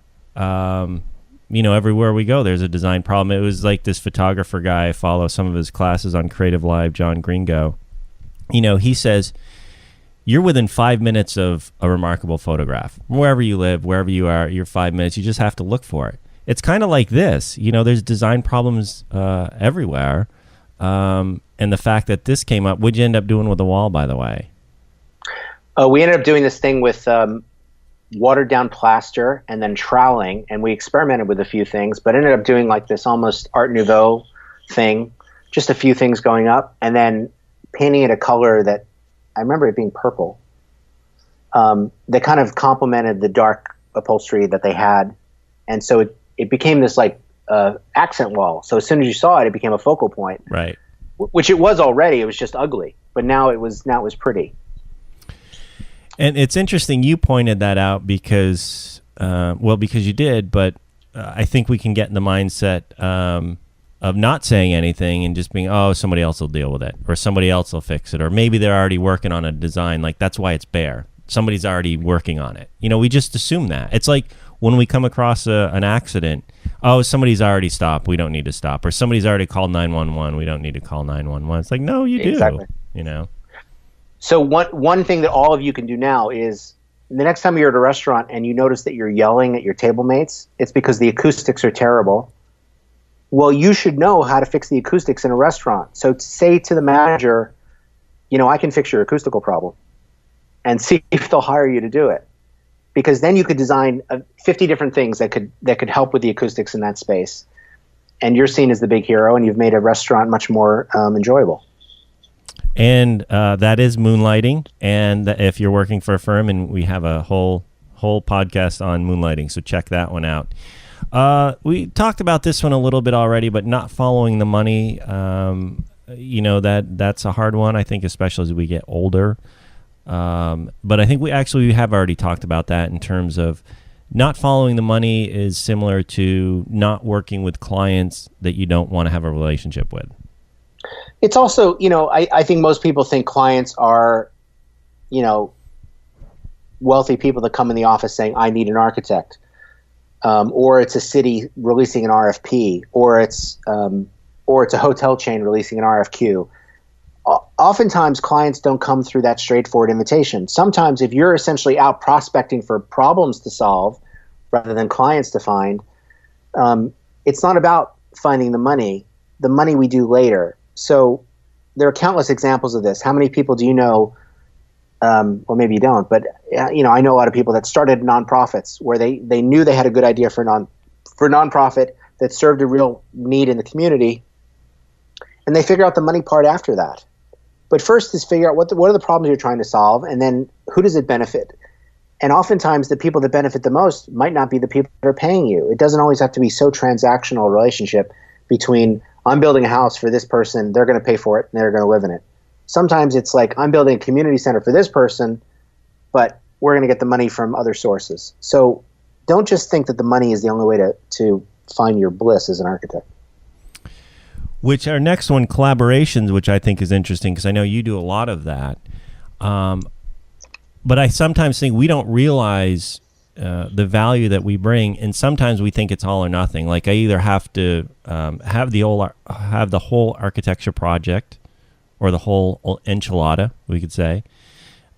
Everywhere we go, there's a design problem. It was like this photographer guy. I follow some of his classes on Creative Live, John Gringo. He says, you're within 5 minutes of a remarkable photograph. Wherever you live, wherever you are, you're 5 minutes. You just have to look for it. It's kind of like this. There's design problems everywhere. And the fact that this came up, what'd you end up doing with the wall, by the way? We ended up doing this thing with watered down plaster and then troweling, and we experimented with a few things, but ended up doing like this almost Art Nouveau thing, just a few things going up, and then painting it a color that I remember it being purple, that kind of complemented the dark upholstery that they had. And so it became this like accent wall. So as soon as you saw it, it became a focal point. Right. Which it was already. It was just ugly, but now it was pretty. And it's interesting you pointed that out because you did, but I think we can get in the mindset of not saying anything and just being, oh, somebody else will deal with it, or somebody else will fix it, or maybe they're already working on a design. Like, that's why it's bare. Somebody's already working on it. We just assume that. It's like when we come across an accident, oh, somebody's already stopped, we don't need to stop, or somebody's already called 911, we don't need to call 911. It's like, no, you do. Exactly. So one thing that all of you can do now is the next time you're at a restaurant and you notice that you're yelling at your table mates, it's because the acoustics are terrible. Well, you should know how to fix the acoustics in a restaurant. So say to the manager, I can fix your acoustical problem, and see if they'll hire you to do it. Because then you could design 50 different things that could help with the acoustics in that space. And you're seen as the big hero, and you've made a restaurant much more enjoyable. And that is moonlighting. And if you're working for a firm, and we have a whole podcast on moonlighting, so check that one out. We talked about this one a little bit already, but not following the money. That's a hard one, I think, especially as we get older. But I think we have already talked about that in terms of not following the money is similar to not working with clients that you don't want to have a relationship with. It's also, I think most people think clients are, wealthy people that come in the office saying, I need an architect. Or it's a city releasing an RFP, or it's a hotel chain releasing an RFQ. Oftentimes, clients don't come through that straightforward invitation. Sometimes, if you're essentially out prospecting for problems to solve rather than clients to find, it's not about finding the money. The money we do later. So there are countless examples of this. How many people do you know, or maybe you don't, but I know a lot of people that started nonprofits where they knew they had a good idea for a nonprofit that served a real need in the community, and they figure out the money part after that. But first is figure out what are the problems you're trying to solve, and then who does it benefit? And oftentimes the people that benefit the most might not be the people that are paying you. It doesn't always have to be so transactional a relationship between I'm building a house for this person, they're going to pay for it, and they're going to live in it. Sometimes it's like I'm building a community center for this person, but we're going to get the money from other sources. So don't just think that the money is the only way to find your bliss as an architect. Which our next one, collaborations, which I think is interesting because I know you do a lot of that. But I sometimes think we don't realize the value that we bring, and sometimes we think it's all or nothing. Like I either have to have the whole architecture project, or the whole enchilada, we could say.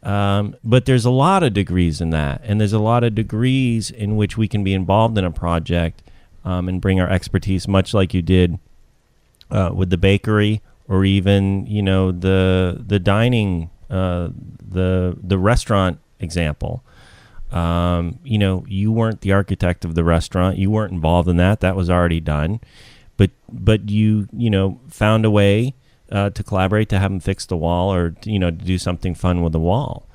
But there's a lot of degrees in that, and there's a lot of degrees in which we can be involved in a project and bring our expertise, much like you did with the bakery, or even the dining, the restaurant example. You weren't the architect of the restaurant, you weren't involved in that. That was already done, but you found a way to collaborate, to have them fix the wall, or to do something fun with the wall.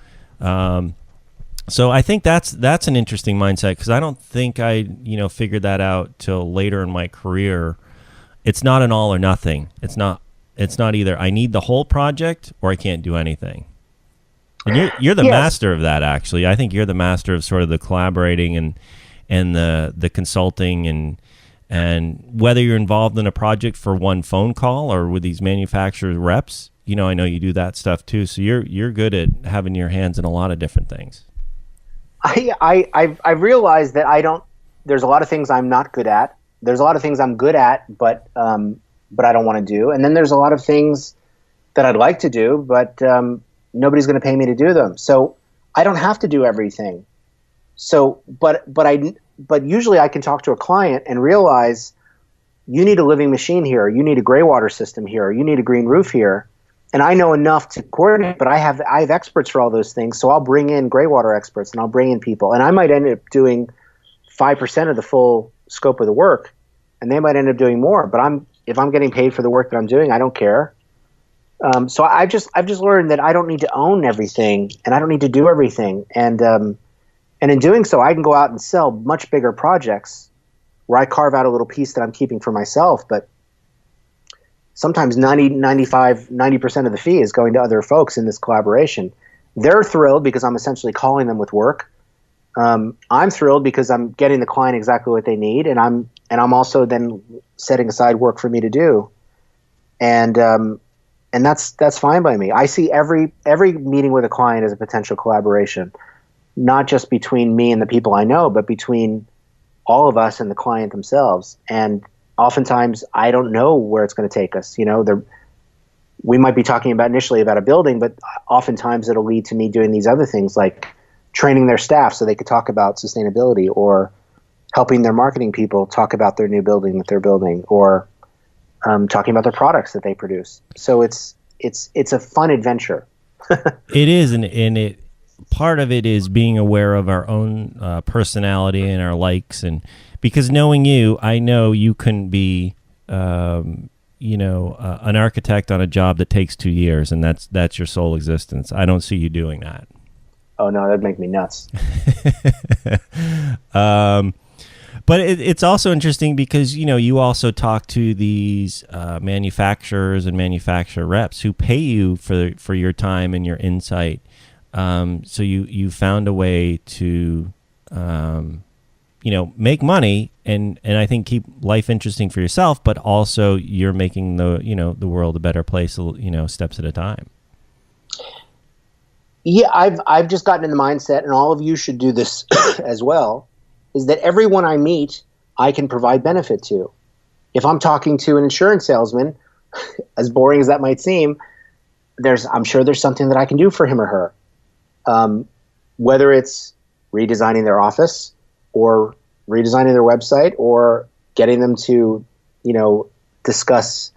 So I think that's an interesting mindset, because I don't think I figured that out till later in my career. It's not an all or nothing. It's not either I need the whole project or I can't do anything. And you're the master of that, actually. I think you're the master of sort of the collaborating and the consulting, and whether you're involved in a project for one phone call or with these manufacturer reps, I know you do that stuff too. So you're good at having your hands in a lot of different things. I've realized that there's a lot of things I'm not good at. There's a lot of things I'm good at, but I don't want to do. And then there's a lot of things that I'd like to do, but nobody's going to pay me to do them. So I don't have to do everything. So, but usually I can talk to a client and realize you need a living machine here, you need a gray water system here, you need a green roof here. And I know enough to coordinate, but I have experts for all those things. So I'll bring in gray water experts, and I'll bring in people, and I might end up doing 5% of the full scope of the work, and they might end up doing more. But if I'm getting paid for the work that I'm doing, I don't care. So I've just learned that I don't need to own everything, and I don't need to do everything. And in doing so, I can go out and sell much bigger projects where I carve out a little piece that I'm keeping for myself. But sometimes 90% of the fee is going to other folks in this collaboration. They're thrilled because I'm essentially calling them with work. I'm thrilled because I'm getting the client exactly what they need, and I'm also then setting aside work for me to do. And that's fine by me. I see every meeting with a client as a potential collaboration, not just between me and the people I know, but between all of us and the client themselves. And oftentimes I don't know where it's going to take us. We might be talking initially about a building, but oftentimes it'll lead to me doing these other things, like training their staff so they could talk about sustainability, or helping their marketing people talk about their new building that they're building, or talking about their products that they produce. So it's a fun adventure. It is, and part of it is being aware of our own personality and our likes, and because knowing you, I know you couldn't be an architect on a job that takes 2 years, and that's your sole existence. I don't see you doing that. Oh no, that'd make me nuts. But it's also interesting because, you also talk to these manufacturers and manufacturer reps who pay you for your time and your insight. So you found a way to, make money and I think keep life interesting for yourself, but also you're making the world a better place, steps at a time. Yeah, I've just gotten in the mindset, and all of you should do this as well, is that everyone I meet, I can provide benefit to. If I'm talking to an insurance salesman, as boring as that might seem, I'm sure there's something that I can do for him or her. Whether it's redesigning their office, or redesigning their website, or getting them to, discuss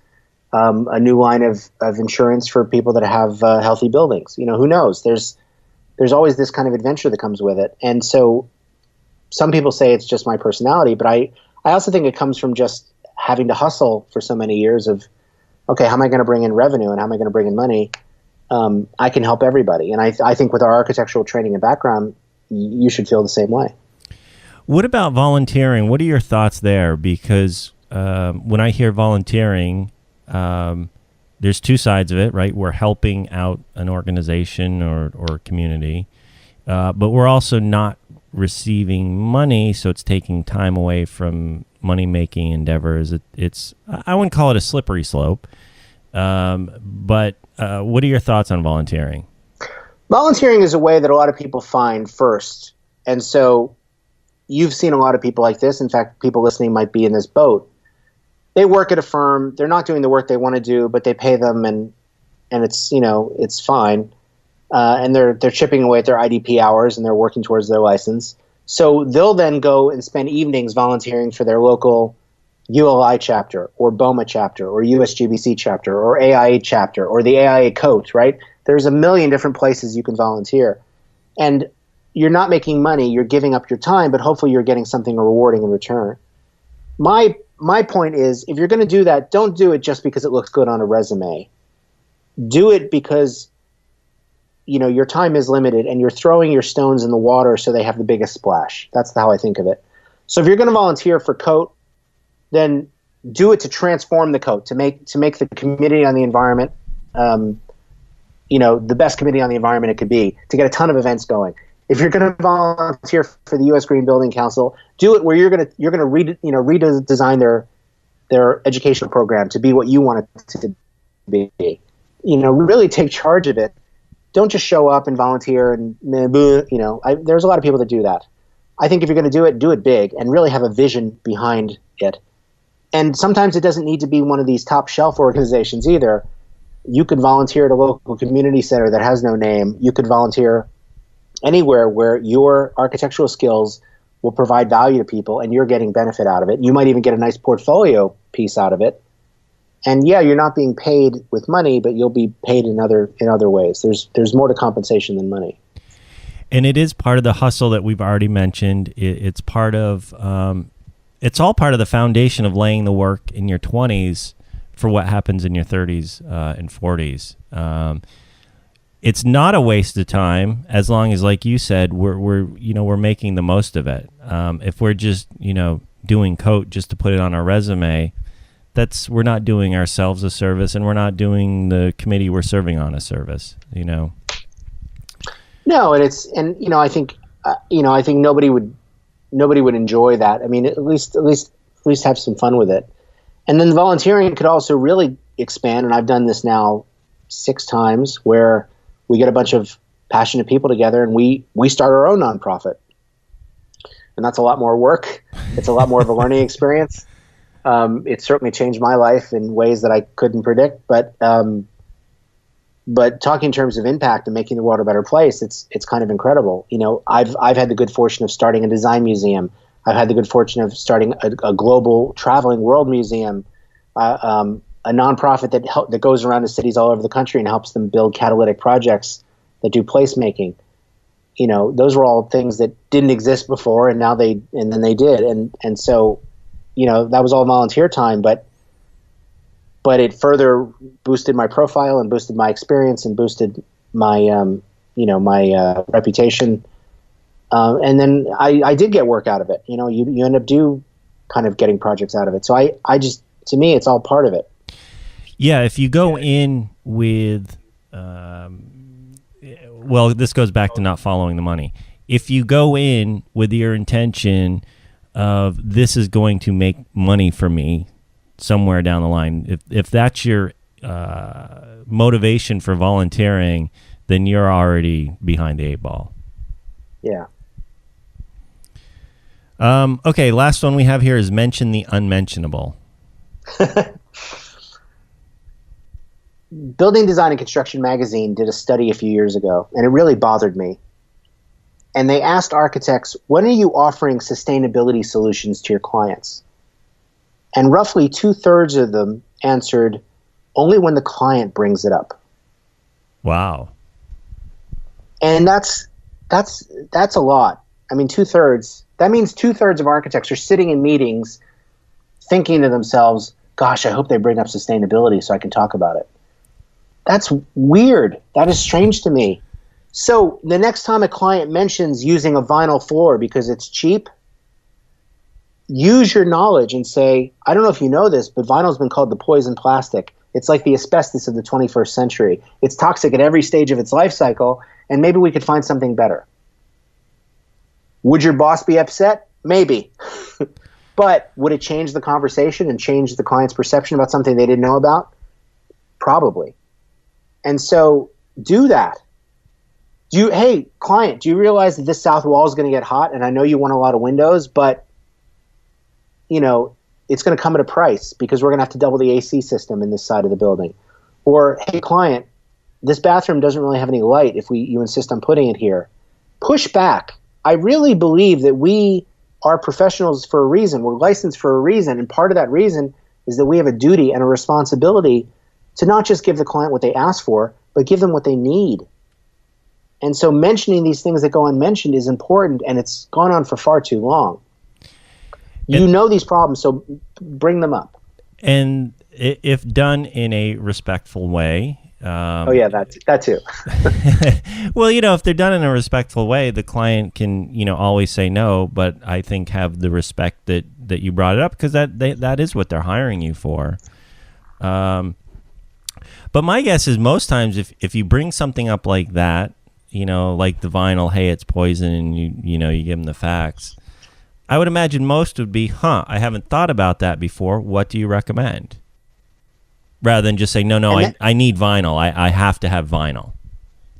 a new line of insurance for people that have healthy buildings. Who knows? There's always this kind of adventure that comes with it. And so some people say it's just my personality, but I also think it comes from just having to hustle for so many years of, okay, how am I going to bring in revenue and how am I going to bring in money? I can help everybody. And I think with our architectural training and background, you should feel the same way. What about volunteering? What are your thoughts there? Because when I hear volunteering, there's two sides of it, right? We're helping out an organization or community, but we're also not receiving money, so it's taking time away from money-making endeavors. I wouldn't call it a slippery slope, but what are your thoughts on volunteering? Volunteering is a way that a lot of people find first, and so you've seen a lot of people like this. In fact, people listening might be in this boat. They work at a firm. They're not doing the work they want to do, but they pay them, and it's it's fine. And they're chipping away at their IDP hours, and they're working towards their license. So they'll then go and spend evenings volunteering for their local ULI chapter or BOMA chapter or USGBC chapter or AIA chapter or the AIA coat, right? There's a million different places you can volunteer. And you're not making money, you're giving up your time, but hopefully you're getting something rewarding in return. My point is, if you're going to do that, don't do it just because it looks good on a resume. Do it because your time is limited and you're throwing your stones in the water so they have the biggest splash. That's how I think of it. So if you're going to volunteer for COAT, then do it to transform the COAT, to make the committee on the environment, the best committee on the environment it could be, to get a ton of events going. If you're going to volunteer for the U.S. Green Building Council, do it where you're going to redesign their educational program to be what you want it to be. Really take charge of it. Don't just show up and volunteer and there's a lot of people that do that. I think if you're going to do it big and really have a vision behind it. And sometimes it doesn't need to be one of these top shelf organizations either. You could volunteer at a local community center that has no name. You could volunteer anywhere where your architectural skills will provide value to people and you're getting benefit out of it. You might even get a nice portfolio piece out of it. And yeah, you're not being paid with money, but you'll be paid in other ways. There's more to compensation than money. And it is part of the hustle that we've already mentioned. It's part of it's all part of the foundation of laying the work in your 20s for what happens in your 30s and 40s. It's not a waste of time as long as, like you said, we're making the most of it. If we're just doing COAT just to put it on our resume, we're not doing ourselves a service, and we're not doing the committee we're serving on a service. No, and I think nobody would enjoy that. I mean, at least have some fun with it. And then volunteering could also really expand, and I've done this now 6 times, where we get a bunch of passionate people together and we start our own nonprofit. And that's a lot more work. It's a lot more of a learning experience. It certainly changed my life in ways that I couldn't predict, but talking in terms of impact and making the world a better place, it's kind of incredible. I've had the good fortune of starting a design museum. I've had the good fortune of starting a global traveling world museum, a nonprofit that goes around to cities all over the country and helps them build catalytic projects that do placemaking. Those were all things that didn't exist before, and then they did, and so that was all volunteer time, but it further boosted my profile and boosted my experience and boosted my my reputation. And then I did get work out of it. You end up kind of getting projects out of it. So I just, to me, it's all part of it. Yeah, if you go in with, this goes back to not following the money. If you go in with your intention of this is going to make money for me somewhere down the line, if that's your motivation for volunteering, then you're already behind the 8 ball. Yeah. Okay, last one we have here is mention the unmentionable. Building Design and Construction magazine did a study a few years ago, and it really bothered me. And they asked architects, when are you offering sustainability solutions to your clients? And roughly 2/3 of them answered, only when the client brings it up. Wow. And that's a lot. I mean, 2/3. That means 2/3 of architects are sitting in meetings thinking to themselves, gosh, I hope they bring up sustainability so I can talk about it. That's weird. That is strange to me. So the next time a client mentions using a vinyl floor because it's cheap, use your knowledge and say, I don't know if you know this, but vinyl's been called the poison plastic. It's like the asbestos of the 21st century. It's toxic at every stage of its life cycle, and maybe we could find something better. Would your boss be upset? Maybe. But would it change the conversation and change the client's perception about something they didn't know about? Probably. And so do that. Hey, client, do you realize that this south wall is going to get hot? And I know you want a lot of windows, but it's going to come at a price because we're going to have to double the AC system in this side of the building. Or, hey, client, this bathroom doesn't really have any light if you insist on putting it here. Push back. I really believe that we are professionals for a reason. We're licensed for a reason, and part of that reason is that we have a duty and a responsibility to not just give the client what they ask for, but give them what they need. And so mentioning these things that go unmentioned is important, and it's gone on for far too long. You know these problems, so bring them up. And if done in a respectful way. That too. Well, if they're done in a respectful way, the client can, always say no, but I think have the respect that you brought it up, because that is what they're hiring you for. But my guess is most times if you bring something up like that, like the vinyl, hey, it's poison, and you give them the facts, I would imagine most would be, I haven't thought about that before. What do you recommend? Rather than just say, no, I need vinyl. I have to have vinyl.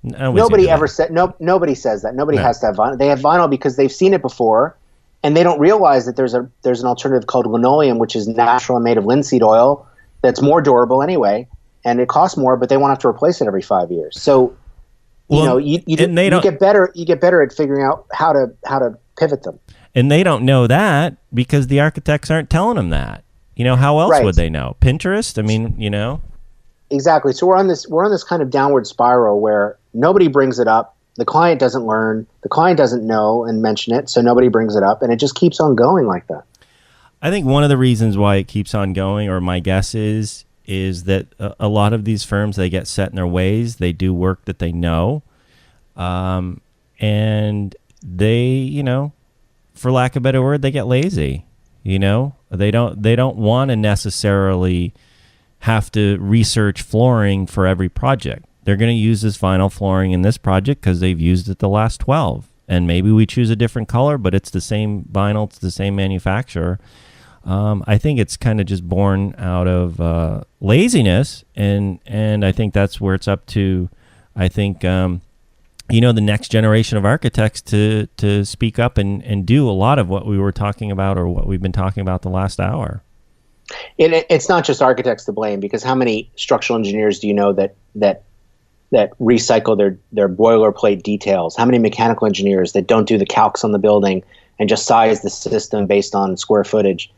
Nobody ever said, nobody says that. Nobody has to have vinyl. They have vinyl because they've seen it before, and they don't realize that there's an alternative called linoleum, which is natural and made of linseed oil, that's more durable anyway, and it costs more, but they won't have to replace it every 5 years. So, you get better at figuring out how to pivot them. And they don't know that because the architects aren't telling them that. How else would they know? Pinterest? I mean, Exactly. So we're on this kind of downward spiral where nobody brings it up. The client doesn't learn. The client doesn't know and mention it, so nobody brings it up, and it just keeps on going like that. I think one of the reasons why it keeps on going, or my guess is that a lot of these firms, they get set in their ways. They do work that they know, and they, for lack of a better word, they get lazy. They don't want to necessarily have to research flooring for every project. They're going to use this vinyl flooring in this project because they've used it the last 12. And maybe we choose a different color, but it's the same vinyl, it's the same manufacturer. I think it's kind of just born out of laziness, and I think that's where it's up to, the next generation of architects to speak up and do a lot of what we were talking about, or what we've been talking about the last hour. It's not just architects to blame, because how many structural engineers do you know that recycle their boilerplate details? How many mechanical engineers that don't do the calcs on the building and just size the system based on square footage?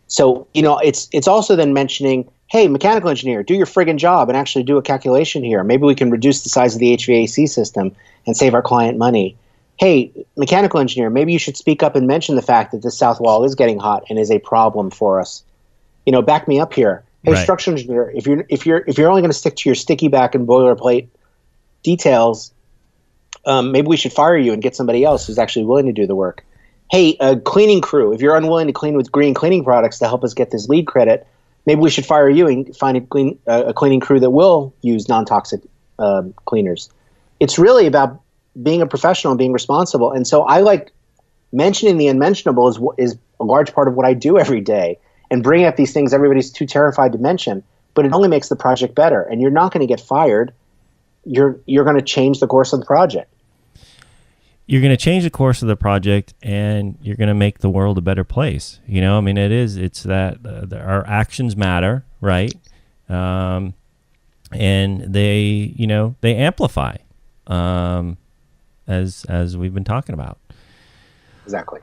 So, it's also then mentioning, hey, mechanical engineer, do your friggin' job and actually do a calculation here. Maybe we can reduce the size of the HVAC system and save our client money. Hey, mechanical engineer, maybe you should speak up and mention the fact that the south wall is getting hot and is a problem for us. Back me up here. Hey, right. Structural engineer, if you're only going to stick to your sticky back and boilerplate details, maybe we should fire you and get somebody else who's actually willing to do the work. Hey, cleaning crew, if you're unwilling to clean with green cleaning products to help us get this LEED credit, maybe we should fire you and find a cleaning crew that will use non-toxic cleaners. It's really about being a professional and being responsible. And so I like mentioning the unmentionable is a large part of what I do every day, and bringing up these things everybody's too terrified to mention, but it only makes the project better. And you're not going to get fired. You're going to change the course of the project. You're going to change the course of the project, and you're going to make the world a better place. It's that our actions matter, right? And they amplify, as we've been talking about. Exactly.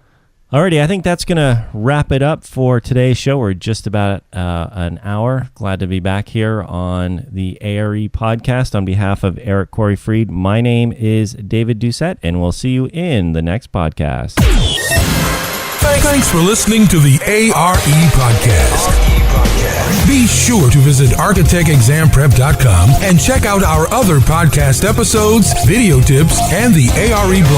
Alrighty, I think that's going to wrap it up for today's show. We're just about an hour. Glad to be back here on the ARE podcast. On behalf of Eric Corey Freed, my name is David Doucette, and we'll see you in the next podcast. Thanks for listening to the ARE podcast. Be Be sure to visit architectexamprep.com and check out our other podcast episodes, video tips, and the ARE blog.